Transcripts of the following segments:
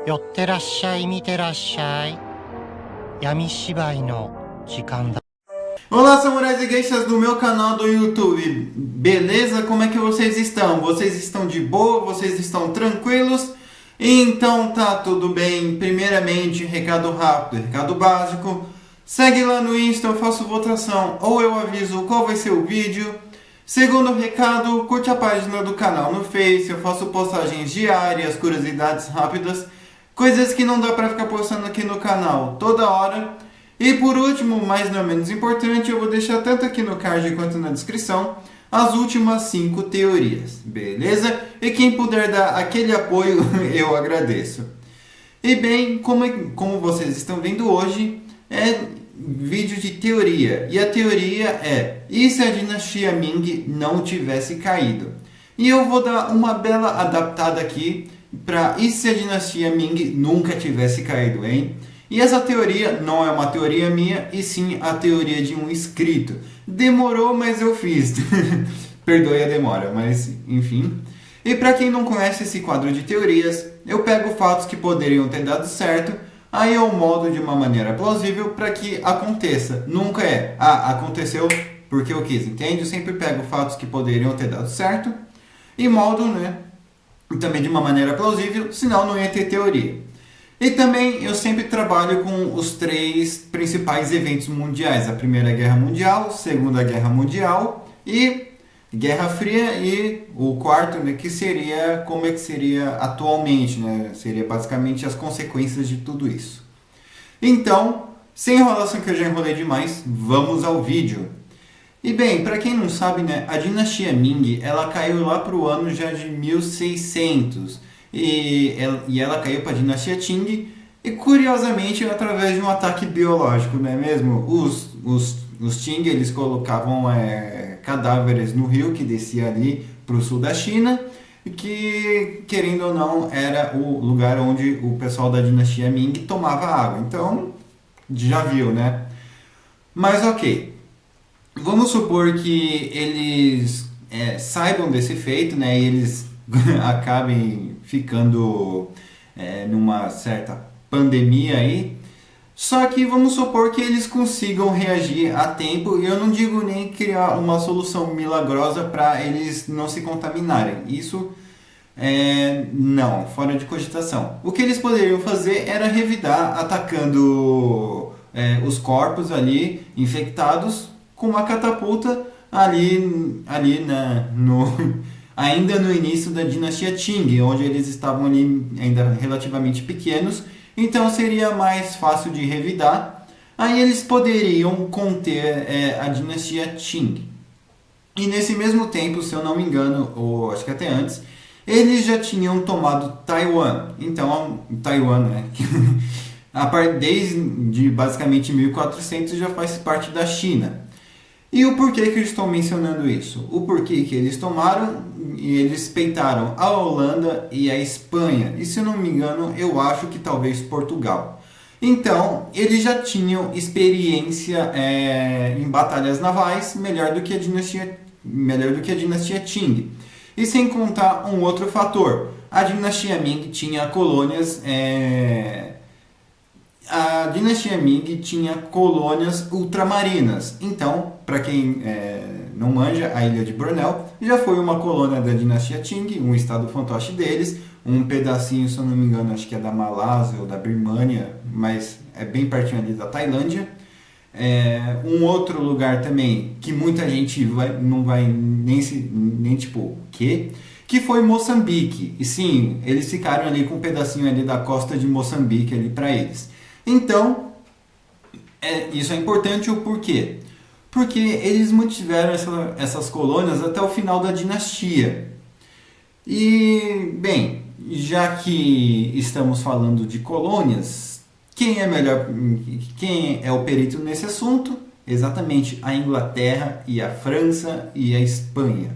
寄ってらっしゃい、見てらっしゃい。闇芝居の時間だ。 Olá, samurais e geishas do meu canal do YouTube, beleza? Como é que vocês estão? Vocês estão de boa? Vocês estão tranquilos? Então tá tudo bem. Primeiramente, recado rápido, recado básico. Segue lá no Insta, eu faço votação ou eu aviso qual vai ser o vídeo. Segundo recado, curte a página do canal no Face, eu faço postagens diárias, curiosidades rápidas, coisas que não dá pra ficar postando aqui no canal toda hora. E por último, mas não menos importante, eu vou deixar tanto aqui no card quanto na descrição as últimas 5 teorias, beleza? E quem puder dar aquele apoio, eu agradeço. E bem, como vocês estão vendo hoje, é vídeo de teoria. E a teoria é, e se a dinastia Ming não tivesse caído? E eu vou dar uma bela adaptada aqui para e se a dinastia Ming nunca tivesse caído, hein? E essa teoria não é uma teoria minha, e sim a teoria de um inscrito. Demorou, mas eu fiz. Perdoe a demora, mas enfim. E para quem não conhece esse quadro de teorias, eu pego fatos que poderiam ter dado certo, aí eu moldo de uma maneira plausível para que aconteça. Nunca é, aconteceu porque eu quis, entende? Eu sempre pego fatos que poderiam ter dado certo e moldo, né? Também de uma maneira plausível, senão não ia ter teoria. E também eu sempre trabalho com os 3 principais eventos mundiais. A Primeira Guerra Mundial, Segunda Guerra Mundial e Guerra Fria. E o quarto, né, que seria como é que seria atualmente, né? Seria basicamente as consequências de tudo isso. Então, sem enrolação que eu já enrolei demais, vamos ao vídeo. E bem, para quem não sabe, né, a dinastia Ming, ela caiu lá para o ano já de 1600. E ela caiu para a dinastia Qing, e curiosamente através de um ataque biológico, não é mesmo? Os Qing, eles colocavam cadáveres no rio que descia ali para o sul da China, que, querendo ou não, era o lugar onde o pessoal da dinastia Ming tomava água. Então, já viu, né? Mas ok, vamos supor que eles saibam desse feito, né? E eles acabem ficando numa certa pandemia aí. Só que vamos supor que eles consigam reagir a tempo, e eu não digo nem criar uma solução milagrosa para eles não se contaminarem. Isso não, fora de cogitação. O que eles poderiam fazer era revidar atacando os corpos ali infectados com uma catapulta ali ainda no início da dinastia Qing, onde eles estavam ali ainda relativamente pequenos, então seria mais fácil de revidar. Aí eles poderiam conter a dinastia Qing. E nesse mesmo tempo, se eu não me engano, ou acho que até antes, eles já tinham tomado Taiwan. Então, Taiwan, né? Desde basicamente 1400 já faz parte da China. E o porquê que eu estou mencionando isso? O porquê que eles tomaram e eles peitaram a Holanda e a Espanha. E se eu não me engano, eu acho que talvez Portugal. Então, eles já tinham experiência em batalhas navais melhor do que a dinastia Qing. E sem contar um outro fator. A dinastia Ming tinha colônias... A dinastia Ming tinha colônias ultramarinas. Então, para quem não manja, a ilha de Brunel já foi uma colônia da dinastia Qing, um estado fantoche deles, um pedacinho, se eu não me engano, acho que é da Malásia ou da Birmânia, mas é bem pertinho ali da Tailândia. Um outro lugar também que muita gente não vai nem tipo, o quê? Que foi Moçambique. E sim, eles ficaram ali com um pedacinho ali da costa de Moçambique ali para eles. Então, isso é importante. O porquê? Porque eles mantiveram essas colônias até o final da dinastia. E, bem, já que estamos falando de colônias, quem é o perito nesse assunto? Exatamente a Inglaterra e a França e a Espanha.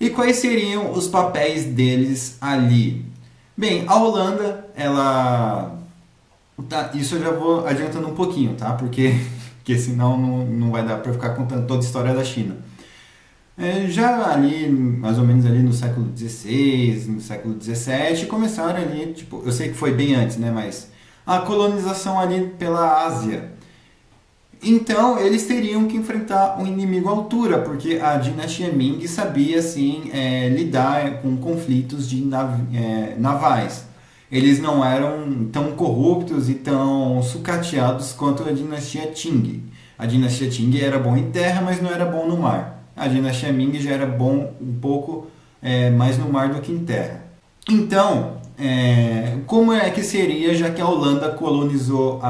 E quais seriam os papéis deles ali? Bem, a Holanda, isso eu já vou adiantando um pouquinho, tá? Porque senão não vai dar para ficar contando toda a história da China. Já ali, mais ou menos ali no século XVI, no século XVII, começaram ali, tipo, eu sei que foi bem antes, né, mas a colonização ali pela Ásia. Então, eles teriam que enfrentar um inimigo à altura, porque a dinastia Ming sabia, assim, lidar com conflitos navais. Eles não eram tão corruptos e tão sucateados quanto a dinastia Qing. A dinastia Qing era bom em terra, mas não era bom no mar. A dinastia Ming já era bom um pouco mais no mar do que em terra. Então, como é que seria, já que a Holanda colonizou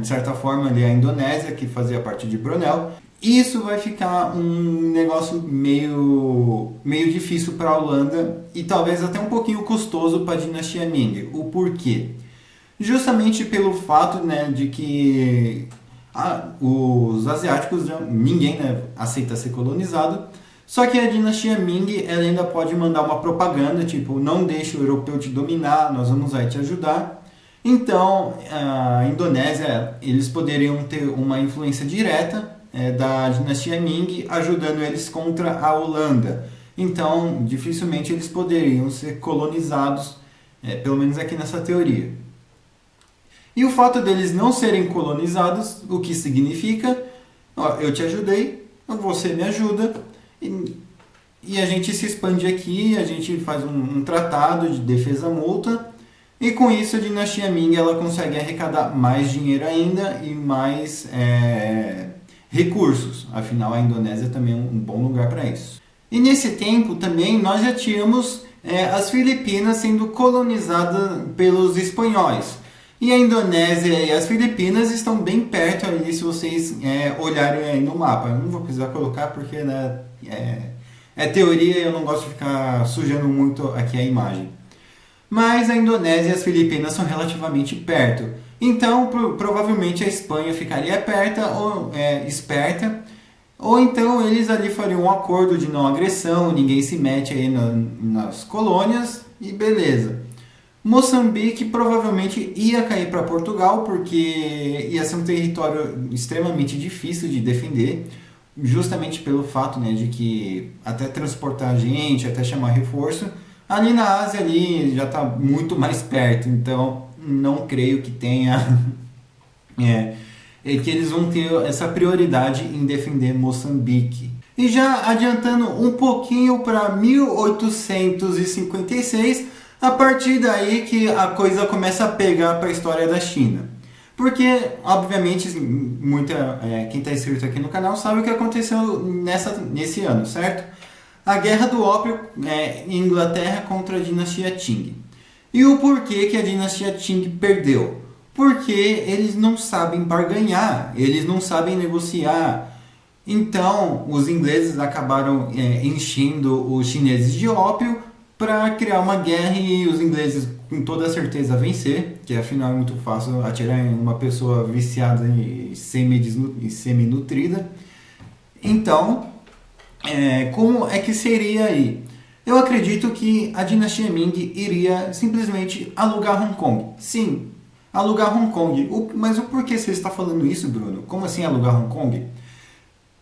de certa forma ali a Indonésia, que fazia parte de Brunel? Isso vai ficar um negócio meio difícil para a Holanda e talvez até um pouquinho custoso para a dinastia Ming. O porquê? Justamente pelo fato, né, de que os asiáticos, ninguém, né, aceita ser colonizado, só que a dinastia Ming ela ainda pode mandar uma propaganda, tipo, não deixe o europeu te dominar, nós vamos aí te ajudar. Então, a Indonésia, eles poderiam ter uma influência direta da dinastia Ming, ajudando eles contra a Holanda. Então, dificilmente eles poderiam ser colonizados, pelo menos aqui nessa teoria. E o fato deles não serem colonizados, o que significa, eu te ajudei, você me ajuda, e a gente se expande aqui, a gente faz um tratado de defesa mútua, e com isso a dinastia Ming ela consegue arrecadar mais dinheiro ainda e mais recursos. Afinal, a Indonésia também é um bom lugar para isso. E nesse tempo também nós já tínhamos as Filipinas sendo colonizadas pelos espanhóis. E a Indonésia e as Filipinas estão bem perto ali, se vocês olharem aí no mapa. Eu não vou precisar colocar porque, né, é teoria e eu não gosto de ficar sujando muito aqui a imagem. Mas a Indonésia e as Filipinas são relativamente perto. Então, provavelmente a Espanha ficaria esperta, ou então eles ali fariam um acordo de não agressão, ninguém se mete aí nas colônias e beleza. Moçambique provavelmente ia cair para Portugal, porque ia ser um território extremamente difícil de defender, justamente pelo fato, né, de que até transportar gente, até chamar reforço, ali na Ásia ali já está muito mais perto, então não creio que tenha que eles vão ter essa prioridade em defender Moçambique. E já adiantando um pouquinho para 1856, a partir daí que a coisa começa a pegar para a história da China. Porque, obviamente, quem está inscrito aqui no canal sabe o que aconteceu nesse ano, certo? A Guerra do Ópio, Inglaterra contra a dinastia Qing. E o porquê que a dinastia Qing perdeu? Porque eles não sabem barganhar, eles não sabem negociar. Então, os ingleses acabaram enchendo os chineses de ópio para criar uma guerra e os ingleses com toda certeza vencer, que afinal é muito fácil atirar em uma pessoa viciada e semi-nutrida. Então, como é que seria aí? Eu acredito que a dinastia Ming iria simplesmente alugar Hong Kong. Sim, alugar Hong Kong. Mas o porquê você está falando isso, Bruno? Como assim alugar Hong Kong?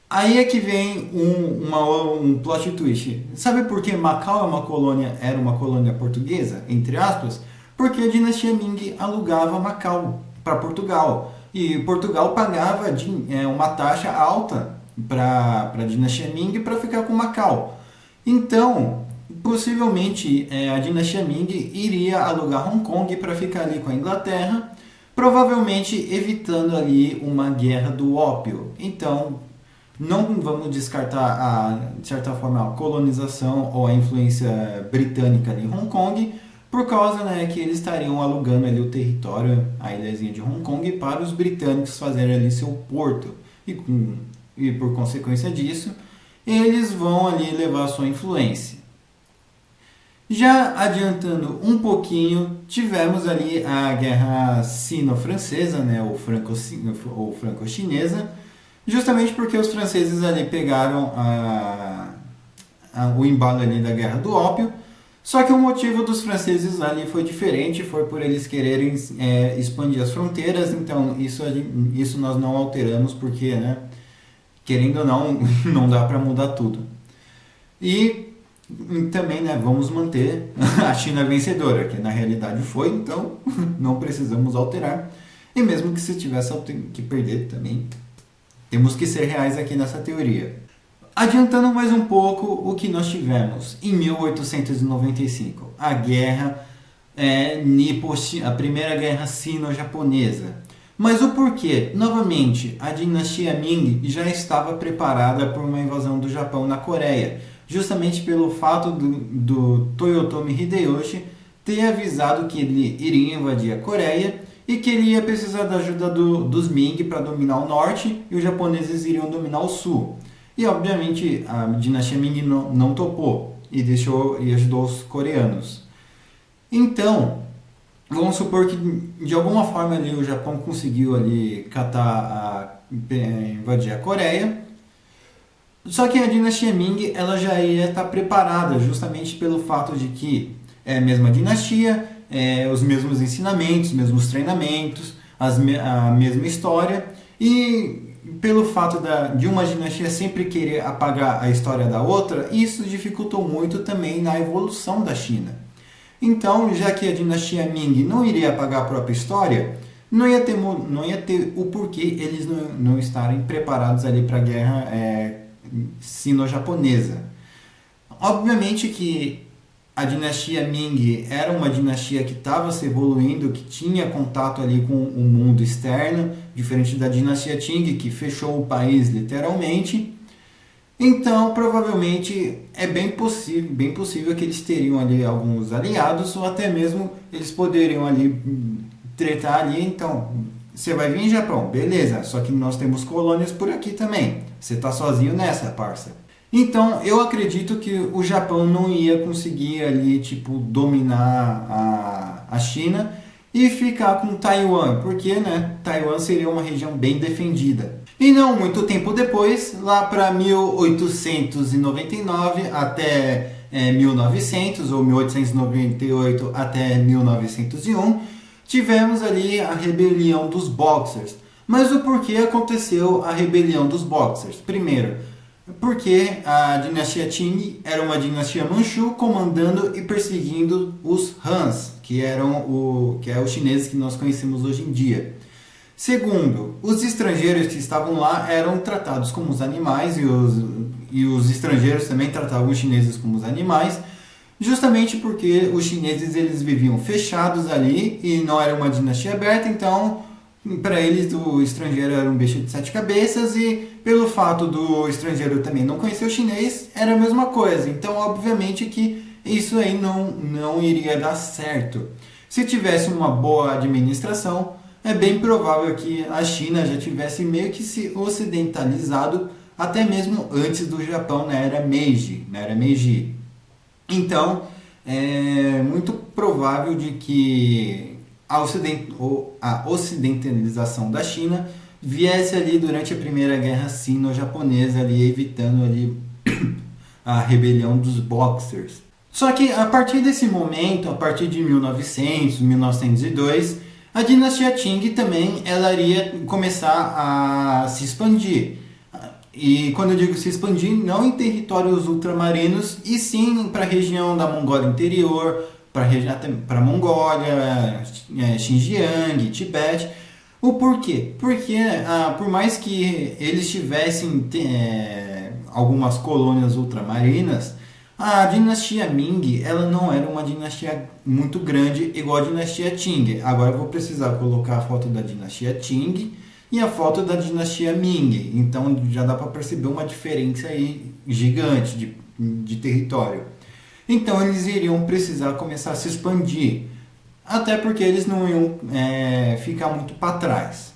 Aí é que vem um plot twist. Sabe por que Macau era uma colônia portuguesa, entre aspas? Porque a dinastia Ming alugava Macau para Portugal. E Portugal pagava uma taxa alta para a dinastia Ming para ficar com Macau. Então, possivelmente a dinastia Ming iria alugar Hong Kong para ficar ali com a Inglaterra, provavelmente evitando ali uma guerra do ópio. Então, não vamos descartar, de certa forma, a colonização ou a influência britânica ali em Hong Kong, por causa, né, que eles estariam alugando ali o território, a ilhazinha de Hong Kong, para os britânicos fazerem ali seu porto. E por consequência disso, eles vão ali levar a sua influência. Já adiantando um pouquinho, tivemos ali a guerra sino-francesa, né, ou franco-chinesa, justamente porque os franceses ali pegaram o embalo ali da guerra do ópio, só que o motivo dos franceses ali foi diferente, foi por eles quererem expandir as fronteiras, então isso nós não alteramos porque, né, querendo ou não, não dá para mudar tudo. E também, né, vamos manter a China vencedora, que na realidade foi, então não precisamos alterar. E mesmo que se tivesse que perder também, temos que ser reais aqui nessa teoria. Adiantando mais um pouco, o que nós tivemos em 1895? A guerra a primeira guerra sino-japonesa. Mas o porquê? Novamente, a dinastia Ming já estava preparada por uma invasão do Japão na Coreia, justamente pelo fato do Toyotomi Hideyoshi ter avisado que ele iria invadir a Coreia e que ele ia precisar da ajuda dos Ming para dominar o norte e os japoneses iriam dominar o sul. E obviamente a dinastia Ming não topou e ajudou os coreanos. Então, vamos supor que de alguma forma ali o Japão conseguiu ali invadir a Coreia. Só que a dinastia Ming ela já ia estar preparada justamente pelo fato de que é a mesma dinastia, os mesmos ensinamentos, os mesmos treinamentos, a mesma história, e pelo fato de uma dinastia sempre querer apagar a história da outra, isso dificultou muito também na evolução da China. Então, já que a dinastia Ming não iria apagar a própria história, não ia ter o porquê eles não estarem preparados ali para a guerra sino-japonesa. Obviamente que a dinastia Ming era uma dinastia que estava se evoluindo, que tinha contato ali com o mundo externo, diferente da dinastia Qing, que fechou o país literalmente. Então, provavelmente, é bem possível que eles teriam ali alguns aliados, ou até mesmo eles poderiam ali tretar ali. Então, você vai vir em Japão, beleza, só que nós temos colônias por aqui também. Você está sozinho nessa, parça. Então, eu acredito que o Japão não ia conseguir ali, dominar a China e ficar com Taiwan, porque, né, Taiwan seria uma região bem defendida. E não muito tempo depois, lá para 1899 até 1900, ou 1898 até 1901, tivemos ali a rebelião dos Boxers. Mas o porquê aconteceu a rebelião dos Boxers? Primeiro, porque a dinastia Qing era uma dinastia Manchu comandando e perseguindo os Hans, que é os chineses que nós conhecemos hoje em dia. Segundo, os estrangeiros que estavam lá eram tratados como os animais e os estrangeiros também tratavam os chineses como os animais, justamente porque os chineses eles viviam fechados ali e não era uma dinastia aberta, então para eles o estrangeiro era um bicho de 7 cabeças e pelo fato do estrangeiro também não conhecer o chinês, era a mesma coisa. Então, obviamente que isso aí não iria dar certo. Se tivesse uma boa administração, é bem provável que a China já tivesse meio que se ocidentalizado até mesmo antes do Japão, na era Meiji. Então, é muito provável de que a ocidentalização da China viesse ali durante a Primeira Guerra Sino-Japonesa, ali, evitando ali a rebelião dos Boxers. Só que a partir desse momento, a partir de 1900, 1902, a dinastia Qing também ela iria começar a se expandir. E quando eu digo se expandir, não em territórios ultramarinos, e sim para a região da Mongólia Interior, para a Mongólia, Xinjiang, Tibete. O porquê? Porque por mais que eles tivessem algumas colônias ultramarinas, a dinastia Ming ela não era uma dinastia muito grande igual a dinastia Qing. Agora eu vou precisar colocar a foto da dinastia Qing e a foto da dinastia Ming. Então já dá para perceber uma diferença aí gigante de território. Então eles iriam precisar começar a se expandir, até porque eles não iam ficar muito para trás.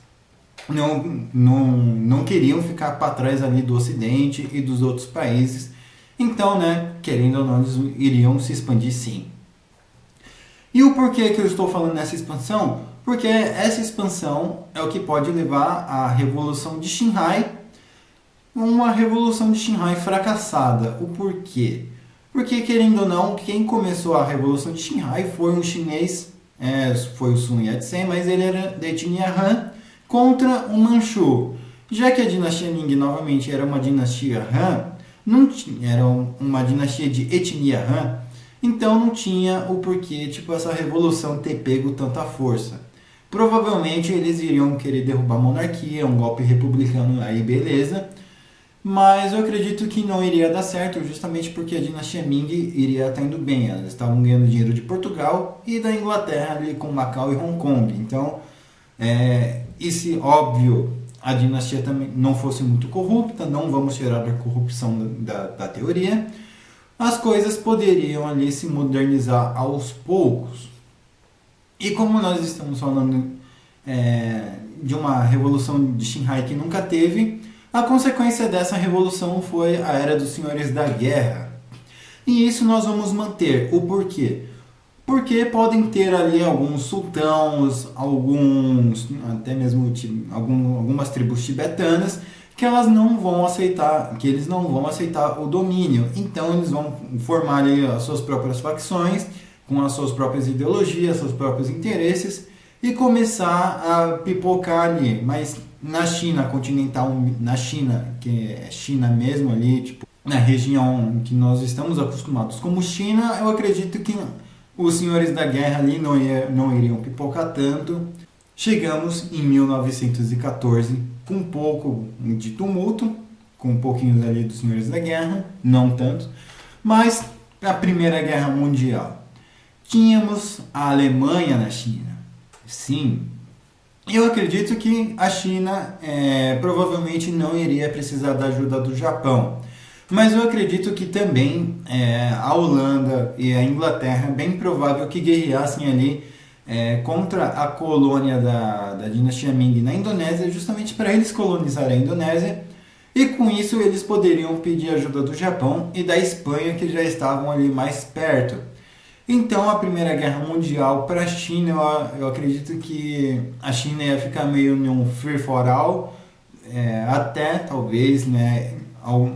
Não queriam ficar para trás ali do Ocidente e dos outros países. Então, né, querendo ou não, eles iriam se expandir sim. E o porquê que eu estou falando nessa expansão? Porque essa expansão é o que pode levar à Revolução de Xinhai, uma Revolução de Xinhai fracassada. O porquê? Porque, querendo ou não, quem começou a Revolução de Xinhai foi um chinês, foi o Sun Yat-sen, mas ele era da etnia Han, contra um Manchu. Já que a dinastia Ming novamente era uma dinastia Han, não era uma dinastia de etnia Han, então não tinha o porquê tipo essa revolução ter pego tanta força. Provavelmente eles iriam querer derrubar a monarquia, um golpe republicano, aí beleza. Mas eu acredito que não iria dar certo, justamente porque a dinastia Ming iria estar indo bem. Elas estavam ganhando dinheiro de Portugal e da Inglaterra ali com Macau e Hong Kong. Então, e se óbvio a dinastia também não fosse muito corrupta, não vamos tirar a corrupção da teoria, as coisas poderiam ali se modernizar aos poucos. E como nós estamos falando de uma revolução de Xinhai que nunca teve, a consequência dessa revolução foi a Era dos Senhores da Guerra. E isso nós vamos manter. O porquê? Porque podem ter ali alguns sultãos, até mesmo algumas tribos tibetanas, que eles não vão aceitar o domínio. Então eles vão formar ali as suas próprias facções, com as suas próprias ideologias, seus próprios interesses, e começar a pipocar ali. Mas na China continental, na China, que é China mesmo ali, tipo, na região que nós estamos acostumados como China, eu acredito que os senhores da guerra ali não iriam pipocar tanto. Chegamos em 1914 com um pouco de tumulto, com um pouquinho ali dos senhores da guerra, não tanto, mas a Primeira Guerra Mundial. Tínhamos a Alemanha na China. Sim, eu acredito que a China provavelmente não iria precisar da ajuda do Japão. Mas eu acredito que também a Holanda e a Inglaterra é bem provável que guerreassem ali contra a colônia da dinastia Ming na Indonésia, justamente para eles colonizarem a Indonésia. E com isso eles poderiam pedir ajuda do Japão e da Espanha, que já estavam ali mais perto. Então, a Primeira Guerra Mundial para a China, eu acredito que a China ia ficar meio num free-for-all, até talvez, né,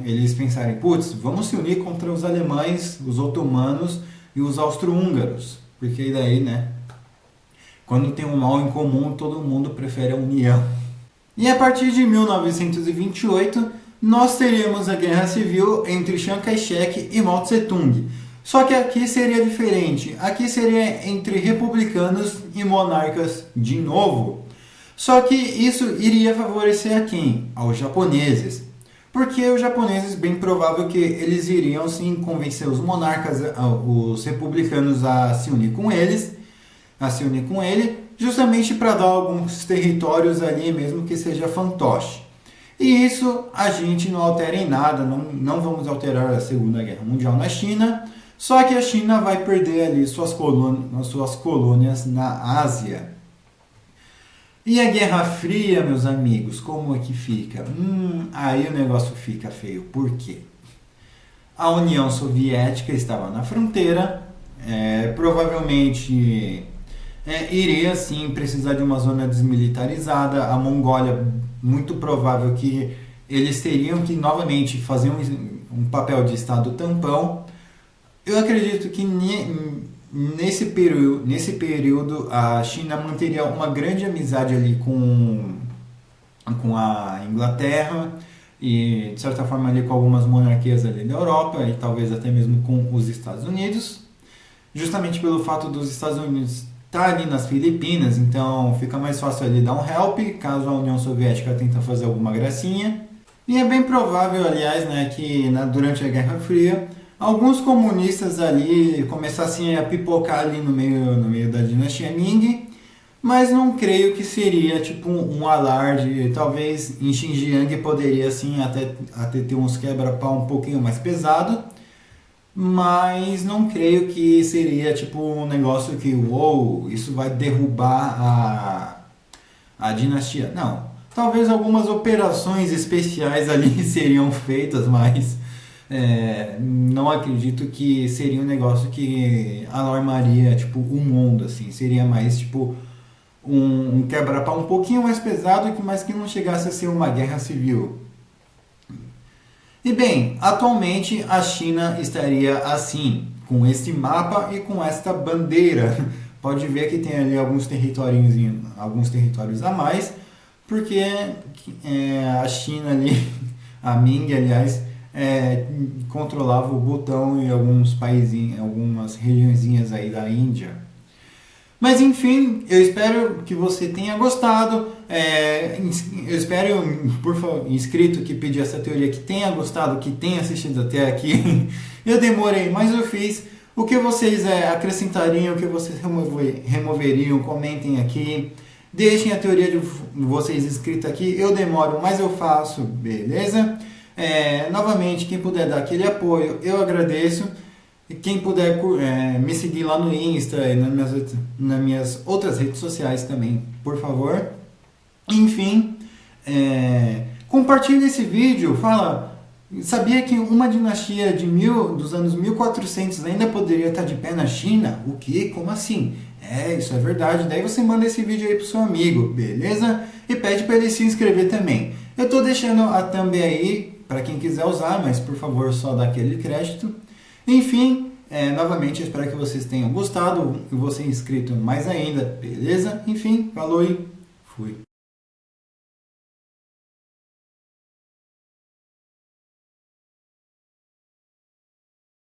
eles pensarem, putz, vamos se unir contra os alemães, os otomanos e os austro-húngaros, porque daí, né, quando tem um mal em comum, todo mundo prefere a união. E a partir de 1928, nós teríamos a Guerra Civil entre Chiang Kai-shek e Mao Tse-tung. Só que aqui seria diferente. Aqui seria entre republicanos e monarcas de novo. Só que isso iria favorecer a quem? Aos japoneses. Porque os japoneses, bem provável que eles iriam sim convencer os monarcas, os republicanos a se unir com ele, justamente para dar alguns territórios ali, mesmo que seja fantoche. E isso a gente não altera em nada, não vamos alterar a Segunda Guerra Mundial na China. Só que a China vai perder ali suas colônias na Ásia. E a Guerra Fria, meus amigos, como é que fica? Aí o negócio fica feio. Por quê? A União Soviética estava na fronteira, provavelmente iria sim precisar de uma zona desmilitarizada. A Mongólia, muito provável que eles teriam que novamente fazer um papel de estado tampão. Eu acredito que nesse período a China manteria uma grande amizade ali com a Inglaterra e de certa forma ali com algumas monarquias ali da Europa e talvez até mesmo com os Estados Unidos, justamente pelo fato dos Estados Unidos estar ali nas Filipinas, então fica mais fácil ali dar um help caso a União Soviética tente fazer alguma gracinha. E é bem provável, aliás, né, que durante a Guerra Fria alguns comunistas ali começassem a pipocar ali no meio da dinastia Ming, mas não creio que seria tipo um alarde. Talvez em Xinjiang poderia assim até ter uns quebra-pau um pouquinho mais pesado, mas não creio que seria tipo um negócio que, isso vai derrubar a dinastia. Não, talvez algumas operações especiais ali seriam feitas, mas não acredito que seria um negócio que alarmaria tipo o mundo, assim. Seria mais tipo um quebra-pau um pouquinho mais pesado, mas que não chegasse a ser uma guerra civil. E bem, atualmente a China estaria assim, com este mapa e com esta bandeira. Pode ver que tem ali alguns territórios a mais, porque a China ali, a Ming, aliás, controlava o Butão e alguns países, algumas regiõezinhas aí da Índia. Mas enfim, eu espero que você tenha gostado. Eu espero, por favor, inscrito que pediu essa teoria, que tenha gostado, que tenha assistido até aqui. Eu demorei, mas eu fiz. O que vocês acrescentariam, o que vocês removeriam, comentem aqui. Deixem a teoria de vocês escrita aqui. Eu demoro, mas eu faço, beleza? Novamente, quem puder dar aquele apoio, eu agradeço. E quem puder me seguir lá no Insta e nas minhas outras redes sociais também, por favor. Enfim, compartilhe esse vídeo. Fala, sabia que uma dinastia dos anos 1400 ainda poderia estar de pé na China? O quê? Como assim? Isso é verdade. Daí você manda esse vídeo aí pro seu amigo, beleza? E pede para ele se inscrever também. Eu tô deixando a thumb aí para quem quiser usar, mas por favor só dá aquele crédito. Enfim, novamente eu espero que vocês tenham gostado e você inscrito mais ainda, beleza? Enfim, falou e fui.